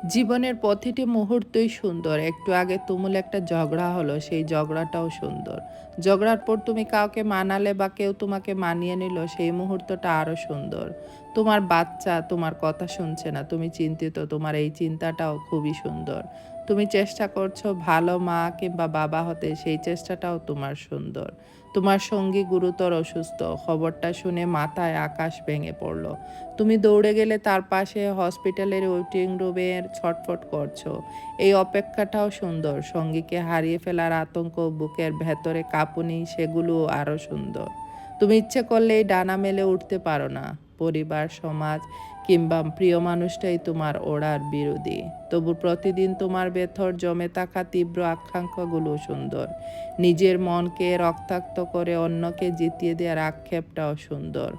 জীবনের প্রতিটি মুহূর্তই সুন্দর। একটু আগে তুমুল একটা ঝগড়া হলো, সেই ঝগড়াটাও সুন্দর। ঝগড়ার পর তুমি কাউকে মানালে বা কেউ তোমাকে মানিয়ে নিল, সেই মুহূর্তটা আরো সুন্দর। তোমার বাচ্চা তোমার কথা শুনছে না, তুমি চিন্তিত, তোমার এই চিন্তাটাও খুবই সুন্দর। তুমি চেষ্টা করছো ভালো মা কিংবা বাবা হতে, সেই চেষ্টাটাও তোমার সুন্দর। তোমার সঙ্গী গুরুতর অসুস্থ, খবরটা শুনে মাথায় আকাশ ভেঙে পড়ল। তুমি দৌড়ে গেলে তার পাশে হসপিটালের ওয়েটিং রুমের ছটফট করছো। এই অপেক্ষাটাও সুন্দর। সঙ্গীকে হারিয়ে ফেলার আতঙ্ক, বুকের ভেতরে কাঁপুনি, সেগুলো আরো সুন্দর। তুমি ইচ্ছে করলেই ডানা মেলে উঠতে পারো না। পরিবার, সমাজ কিংবা প্রিয় মানুষটাই তোমার ওড়ার বিরোধী। তবু প্রতিদিন তোমার ভেতর জমে থাকা তীব্র আকাঙ্ক্ষাগুলো সুন্দর। নিজের মনকে রক্তাক্ত করে অন্যকে জিতিয়ে দেওয়ার আক্ষেপটাও সুন্দর।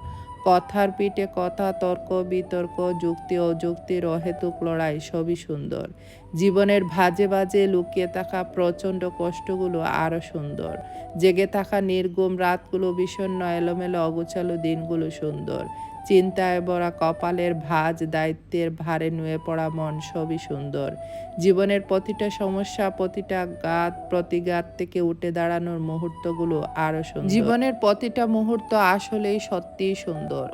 কথার পিঠে কথা, তর্ক বিতর্ক, যুক্তি অযুক্তির অহেতুক লড়াই, সবই সুন্দর। জীবনের ভাজে ভাজে লুকিয়ে থাকা প্রচণ্ড কষ্টগুলো আরো সুন্দর। জেগে থাকা নির্ঘুম রাতগুলো, বিষণ্ণ এলোমেলো অগোছালো দিনগুলো সুন্দর। চিন্তায় ভরা কপালের ভাঁজ, দায়িত্বের ভারে নুয়ে পড়া মন, সবই সুন্দর। জীবনের প্রতিটা সমস্যা, প্রতিটা প্রতিঘাত থেকে উঠে দাঁড়ানোর মুহূর্তগুলো আরো সুন্দর। জীবনের প্রতিটা মুহূর্ত আসলেই সত্যিই সুন্দর।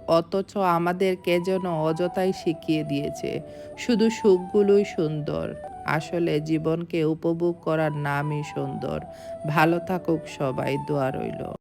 অথচ আমাদেরকে যেন অযথাই শিখিয়ে দিয়েছে শুধু সুখগুলোই সুন্দর। আসলে জীবনকে উপভোগ করার নামই সুন্দর। ভালো থাকুক সবাই, দোয়া রইল।